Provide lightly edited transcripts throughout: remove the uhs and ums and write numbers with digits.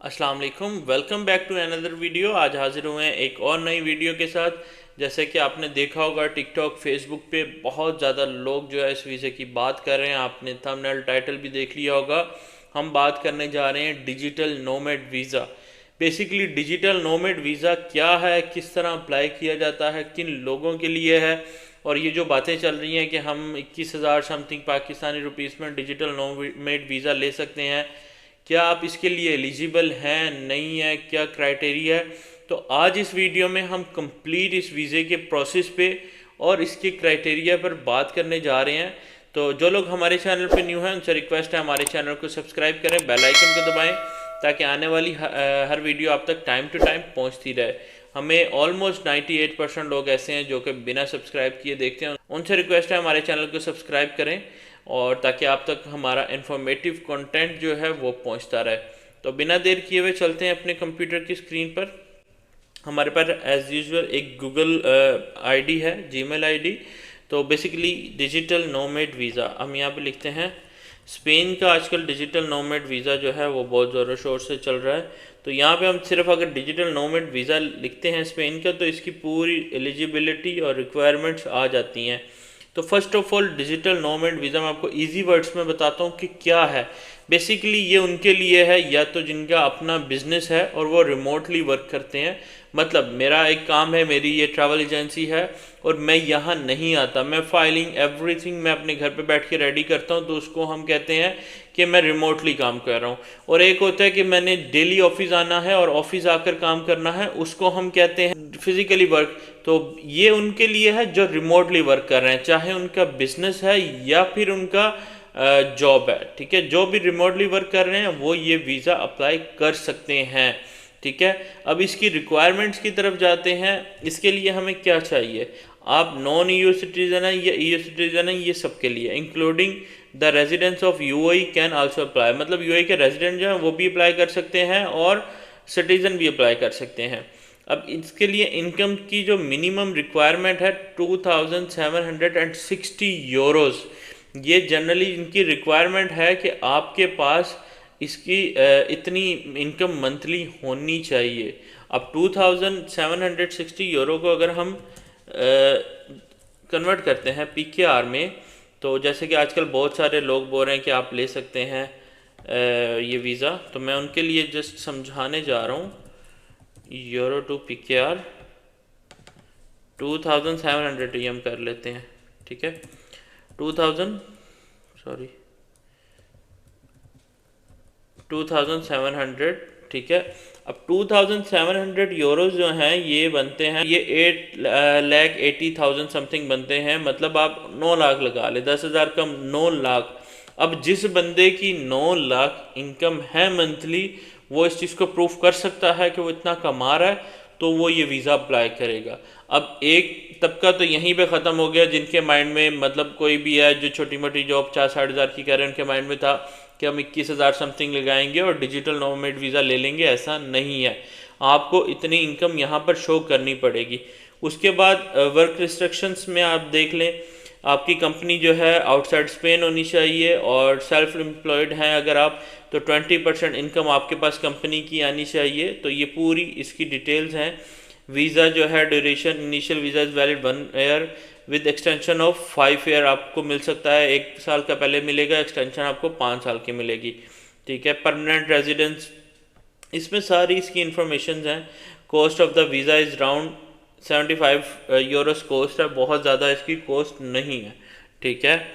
अस्सलाम वालेकुम, welcome back to another video. आज हाजिर हुए हैं एक और नई वीडियो के साथ। जैसे कि आपने देखा होगा टिकटॉक फेसबुक पे बहुत ज़्यादा लोग जो है इस वीज़े की बात कर रहे हैं। आपने थंबनेल टाइटल भी देख लिया होगा। हम बात करने जा रहे हैं digital nomad visa. Basically digital nomad visa क्या है, किस तरह अप्लाई किया जाता है, किन लोगों के लिए है, और ये जो बातें चल रही हैं कि हम 21,000 समथिंग पाकिस्तानी रुपीस में डिजिटल नोमैड वीज़ा ले सकते हैं, क्या आप इसके लिए एलिजिबल हैं नहीं है, क्या क्राइटेरिया है। तो आज इस वीडियो में हम कंप्लीट इस वीज़े के प्रोसेस पे और इसके क्राइटेरिया पर बात करने जा रहे हैं। तो जो लोग हमारे चैनल पे न्यू हैं उनसे रिक्वेस्ट है हमारे चैनल को सब्सक्राइब करें, बेल आइकन को दबाएं ताकि आने वाली हर वीडियो आप तक टाइम टू टाइम पहुंचती रहे। हमें ऑलमोस्ट 98% लोग ऐसे हैं जो कि बिना सब्सक्राइब किए देखते हैं। उनसे रिक्वेस्ट है हमारे चैनल को सब्सक्राइब करें और ताकि आप तक हमारा इंफॉर्मेटिव कंटेंट जो है वो पहुंचता रहे। तो बिना देर किए हुए चलते हैं अपने कंप्यूटर की स्क्रीन पर। हमारे पास एज यूजुअल एक गूगल आईडी है, जीमेल आईडी। तो बेसिकली डिजिटल नोमैड वीज़ा हम यहाँ पे लिखते हैं। स्पेन का आजकल डिजिटल नोमैड वीज़ा जो है वो बहुत ज़ोरों शोर से चल रहा है। तो यहाँ पे हम सिर्फ अगर डिजिटल नोमैड वीज़ा लिखते हैं स्पेन का तो इसकी पूरी एलिजिबिलिटी और रिक्वायरमेंट्स आ जाती हैं। तो first of all digital nomad visa मैं आपको इजी वर्ड्स में बताता हूँ कि क्या है। बेसिकली ये उनके लिए है या तो जिनका अपना बिजनेस है और वो रिमोटली वर्क करते हैं। मतलब मेरा एक काम है, मेरी ये ट्रैवल एजेंसी है और मैं यहाँ नहीं आता, मैं फाइलिंग एवरीथिंग मैं अपने घर पे बैठ के रेडी करता हूँ, तो उसको हम कहते हैं कि मैं रिमोटली काम कर रहा हूँ। और एक होता है कि मैंने डेली ऑफिस आना है और ऑफिस आकर काम करना है, उसको हम कहते हैं फिजिकली वर्क। तो ये उनके लिए है जो रिमोटली वर्क कर रहे हैं, चाहे उनका बिजनेस है या फिर उनका जॉब है। ठीक है, जो भी रिमोटली वर्क कर रहे हैं वो ये वीज़ा अप्लाई कर सकते हैं। ठीक है, अब इसकी रिक्वायरमेंट्स की तरफ जाते हैं। इसके लिए हमें क्या चाहिए, आप नॉन ईयू सिटीजन है या ईयू सिटीजन है, ये सबके लिए including the residents of UAE can also apply. मतलब यूएई के रेजिडेंट जो हैं वो भी अप्लाई कर सकते हैं और सिटीजन भी अप्लाई कर सकते हैं। अब इसके लिए इनकम की जो मिनिमम रिक्वायरमेंट है 2760 यूरोज़। ये जनरली इनकी रिक्वायरमेंट है कि आपके पास इसकी इतनी इनकम मंथली होनी चाहिए। अब 2760 यूरो को अगर हम कन्वर्ट करते हैं पीकेआर में, तो जैसे कि आजकल बहुत सारे लोग बोल रहे हैं कि आप ले सकते हैं ये वीज़ा, तो मैं उनके लिए जस्ट समझाने जा रहा हूँ। यूरो टू पीकेआर 2700 ही हम कर लेते हैं। ठीक है, 2700। ठीक है, अब 2700 यूरोज जो हैं ये बनते हैं, ये 8,80,000 समथिंग बनते हैं। मतलब आप 9 लाख लगा ले, 10,000 कम 9 लाख। अब जिस बंदे की 9 लाख इनकम है मंथली, वो इस चीज़ को प्रूफ कर सकता है कि वो इतना कमा रहा है, तो वो ये वीज़ा अप्लाई करेगा। अब एक तबका तो यहीं पे ख़त्म हो गया जिनके माइंड में, मतलब कोई भी है जो छोटी मोटी जॉब 4-4.5 की कर रहे हैं, उनके माइंड में था कि हम 21,000 समथिंग लगाएंगे और डिजिटल नोमैड वीज़ा ले लेंगे। ऐसा नहीं है, आपको इतनी इनकम यहाँ पर शो करनी पड़ेगी। उसके बाद वर्क रिस्ट्रिक्शंस में आप देख लें, आपकी कंपनी जो है आउटसाइड स्पेन होनी चाहिए और सेल्फ एम्प्लॉयड हैं अगर आप, तो 20% इनकम आपके पास कंपनी की आनी चाहिए। तो ये पूरी इसकी डिटेल्स हैं। वीज़ा जो है duration, initial visa is valid 1 year with extension of 5 year आपको मिल सकता है। 1 साल का पहले मिलेगा, एक्सटेंशन आपको 5 साल की मिलेगी। ठीक है, परमानेंट रेजिडेंस, इसमें सारी इसकी इंफॉर्मेशन हैं। Cost of the visa is round 75 Euros cost है, बहुत ज़्यादा इसकी कॉस्ट नहीं है। ठीक है,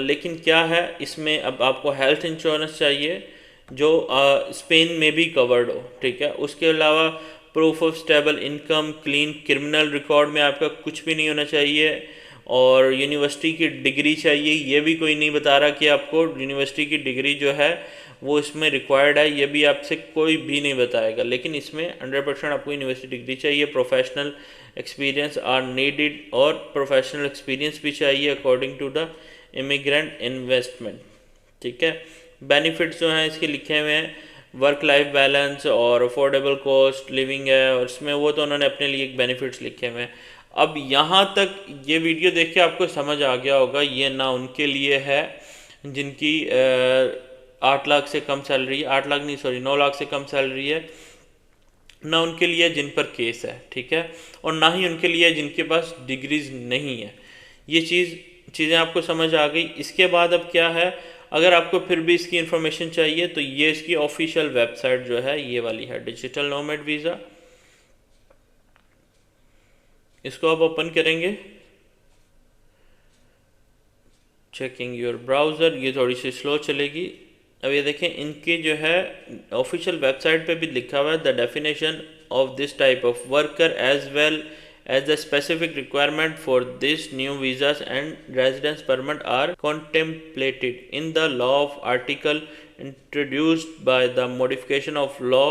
लेकिन क्या है इसमें, अब आपको हेल्थ इंश्योरेंस चाहिए जो स्पेन में भी कवर्ड हो। ठीक है, उसके अलावा proof of stable income, clean criminal record में आपका कुछ भी नहीं होना चाहिए, और यूनिवर्सिटी की डिग्री चाहिए। ये भी कोई नहीं बता रहा कि आपको यूनिवर्सिटी की डिग्री जो है वो इसमें रिक्वायर्ड है, ये भी आपसे कोई भी नहीं बताएगा, लेकिन इसमें 100% आपको यूनिवर्सिटी डिग्री चाहिए। प्रोफेशनल एक्सपीरियंस आर नीडेड, और प्रोफेशनल एक्सपीरियंस भी चाहिए according to the immigrant investment. ठीक है, बेनिफिट्स जो हैं इसके लिखे हुए हैं, वर्क लाइफ बैलेंस और अफोर्डेबल कॉस्ट लिविंग है, और इसमें वो तो उन्होंने अपने लिए एक बेनिफिट्स लिखे हुए हैं। अब यहाँ तक ये वीडियो देख के आपको समझ आ गया होगा, ये ना उनके लिए है जिनकी 8 लाख से कम सैलरी है, 8 लाख नहीं सॉरी 9 लाख से कम सैलरी है, ना उनके लिए जिन पर केस है, ठीक है, और ना ही उनके लिए जिनके पास डिग्रीज नहीं है। ये चीज़ें आपको समझ आ गई। इसके बाद अब क्या है, अगर आपको फिर भी इसकी इन्फॉर्मेशन चाहिए तो ये इसकी ऑफिशियल वेबसाइट जो है ये वाली है, डिजिटल नोमैड वीज़ा। इसको आप ओपन करेंगे, चेकिंग योर ब्राउज़र, ये थोड़ी सी स्लो चलेगी। अब ये देखें, इनकी जो है ऑफिशियल वेबसाइट पे भी लिखा हुआ है the definition of this type of worker as well as the specific requirement for this new visas and residence permit are contemplated in the law of article introduced by the modification of law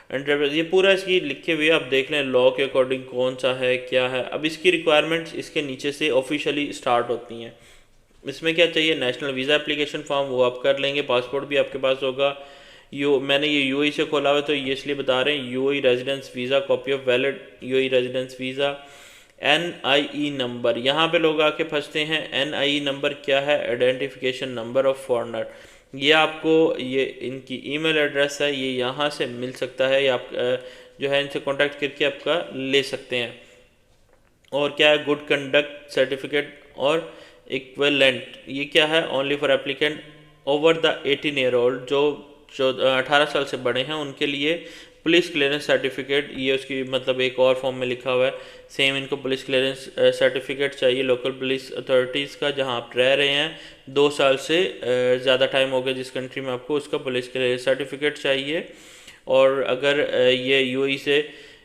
and ये पूरा इसकी लिखे हुए आप देख लें, law के according कौन सा है क्या है। अब इसकी रिक्वायरमेंट्स इसके नीचे से ऑफिशियली स्टार्ट होती हैं। इसमें क्या चाहिए, नेशनल वीज़ा एप्लीकेशन फॉर्म, वो आप कर लेंगे, पासपोर्ट भी आपके पास होगा। मैंने ये यूएई से खोला हुआ तो ये इसलिए बता रहे हैं, UAE residence visa, copy of valid UAE residence visa, NIE number. यहाँ पे लोग आके फंसते हैं, एनआईई नंबर क्या है, आइडेंटिफिकेशन नंबर ऑफ फॉरेनर। ये आपको, ये इनकी ईमेल एड्रेस है, ये यहाँ से मिल सकता है, या आप जो है इनसे कांटेक्ट करके आपका ले सकते हैं। और क्या है, गुड कंडक्ट सर्टिफिकेट और इक्विवेलेंट, ये क्या है, only for applicant over the 18 year old, जो 18 साल से बड़े हैं उनके लिए पुलिस क्लियरेंस सर्टिफिकेट, ये उसकी मतलब एक और फॉर्म में लिखा हुआ है। सेम इनको पुलिस क्लियरेंस सर्टिफिकेट चाहिए लोकल पुलिस अथॉरिटीज़ का, जहां आप रह रहे हैं 2 साल से ज़्यादा टाइम हो गया जिस कंट्री में, आपको उसका पुलिस क्लियरेंस सर्टिफिकेट चाहिए। और अगर ये यूएई से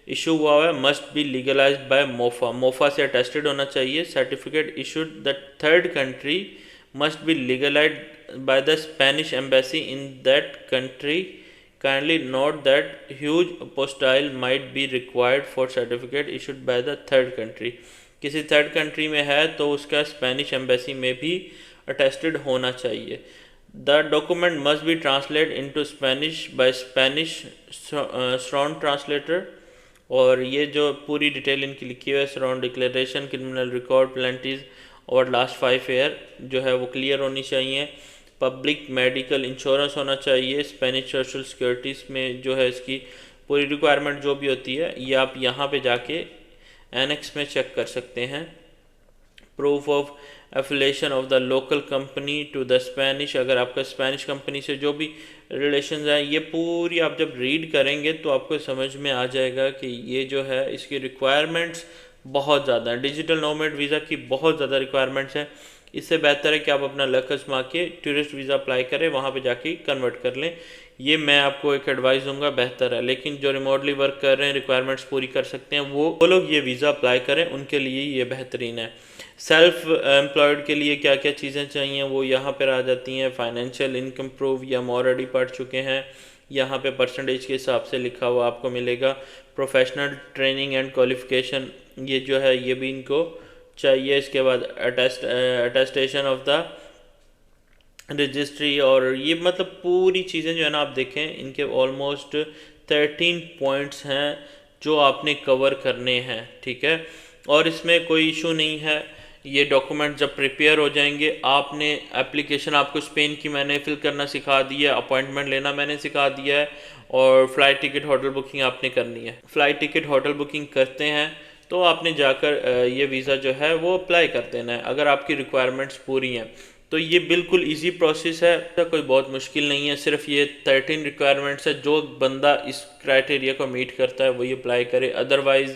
इशू हुआ है, must be legalised by MOFA, MOFA से अटेस्टेड होना चाहिए। Certificate issued the third country must be legalised by the Spanish embassy in that country. Kindly note that huge apostille might be required for certificate issued by the third country. किसी third country में है तो उसका Spanish embassy में भी attested होना चाहिए। The document must be translate into Spanish by Spanish sworn translator. और ये जो पूरी डिटेल इनकी लिखी हुई है, sworn declaration, criminal record, penalties और लास्ट 5 ईयर जो है वो क्लियर होनी चाहिए। पब्लिक मेडिकल इंश्योरेंस होना चाहिए। स्पेनिश सोशल सिक्योरिटीज़ में जो है इसकी पूरी रिक्वायरमेंट जो भी होती है ये आप यहाँ पे जाके एनेक्स में चेक कर सकते हैं। Proof of affiliation of the local company to the Spanish, अगर आपका स्पेनिश कंपनी से जो भी रिलेशंस हैं, ये पूरी आप जब रीड करेंगे तो आपको समझ में आ जाएगा कि ये जो है इसकी रिक्वायरमेंट्स बहुत ज़्यादा हैं। डिजिटल नोमैड वीज़ा की बहुत ज़्यादा रिक्वायरमेंट्स हैं। इससे बेहतर है कि आप अपना लक आजमा के टूरिस्ट वीज़ा अप्लाई करें, वहाँ पे जाके कन्वर्ट कर लें। ये मैं आपको एक एडवाइस दूंगा, बेहतर है। लेकिन जो रिमोटली वर्क कर रहे हैं, रिक्वायरमेंट्स पूरी कर सकते हैं, वो लोग ये वीज़ा अप्लाई करें, उनके लिए ये बेहतरीन है। सेल्फ एम्प्लॉयड के लिए क्या क्या चीज़ें चाहिए वो यहाँ पर आ जाती हैं। फाइनेंशियल इनकम प्रूफ ये हम ऑलरेडी पढ़ चुके हैं, यहाँ पे परसेंटेज के हिसाब से लिखा हुआ आपको मिलेगा। प्रोफेशनल ट्रेनिंग एंड क्वालिफिकेशन ये जो है ये भी इनको चाहिए। इसके बाद अटेस्टेशन ऑफ द रजिस्ट्री, और ये मतलब पूरी चीज़ें जो है ना आप देखें, इनके ऑलमोस्ट 13 पॉइंट्स हैं जो आपने कवर करने हैं, ठीक है। और इसमें कोई इशू नहीं है। ये डॉक्यूमेंट जब प्रिपेयर हो जाएंगे, आपने एप्लीकेशन, आपको स्पेन की मैंने फिल करना सिखा दी है, अपॉइंटमेंट लेना मैंने सिखा दिया है, और फ़्लाइट टिकट होटल बुकिंग आपने करनी है। फ़्लाइट टिकट होटल बुकिंग करते हैं तो आपने जाकर ये वीज़ा जो है वो अप्लाई कर देना है, अगर आपकी रिक्वायरमेंट्स पूरी हैं। तो ये बिल्कुल इजी प्रोसेस है, कोई बहुत मुश्किल नहीं है। सिर्फ ये 13 रिक्वायरमेंट्स है, जो बंदा इस क्राइटेरिया को मीट करता है वही अप्लाई करे, अदरवाइज़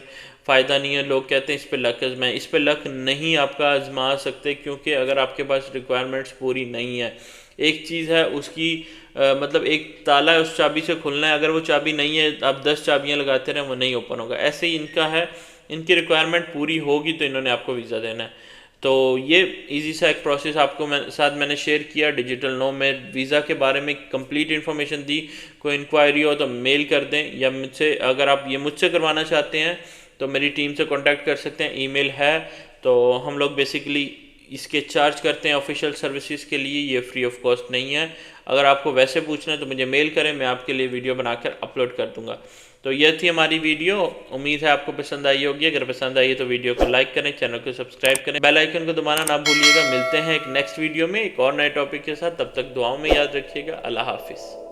फ़ायदा नहीं है। लोग कहते हैं इस पे लक आजमाएं, इस पे लक नहीं आपका आजमा सकते, क्योंकि अगर आपके पास रिक्वायरमेंट्स पूरी नहीं है, एक चीज़ है उसकी मतलब एक ताला है, उस चाबी से खुलना है, अगर वो चाबी नहीं है आप 10 चाबियाँ लगाते रहें वो नहीं ओपन होगा। ऐसे ही इनका है, इनकी रिक्वायरमेंट पूरी होगी तो इन्होंने आपको वीज़ा देना है। तो ये इजी सा एक प्रोसेस आपको मैंने शेयर किया डिजिटल नोमैड वीज़ा के बारे में, कंप्लीट इन्फॉर्मेशन दी। कोई इंक्वायरी हो तो मेल कर दें, या मुझसे, अगर आप ये मुझसे करवाना चाहते हैं तो मेरी टीम से कांटेक्ट कर सकते हैं, ईमेल है। तो हम लोग बेसिकली इसके चार्ज करते हैं ऑफिशियल सर्विसेज के लिए, ये फ्री ऑफ कॉस्ट नहीं है। अगर आपको वैसे पूछना है तो मुझे मेल करें, मैं आपके लिए वीडियो बनाकर अपलोड कर दूंगा। तो यह थी हमारी वीडियो, उम्मीद है आपको पसंद आई होगी। अगर पसंद आई है तो वीडियो को लाइक करें, चैनल को सब्सक्राइब करें, बेल आइकन को दबाना ना भूलिएगा। मिलते हैं एक नेक्स्ट वीडियो में एक और नए टॉपिक के साथ, तब तक दुआओं में याद रखिएगा। अल्लाह हाफिज़।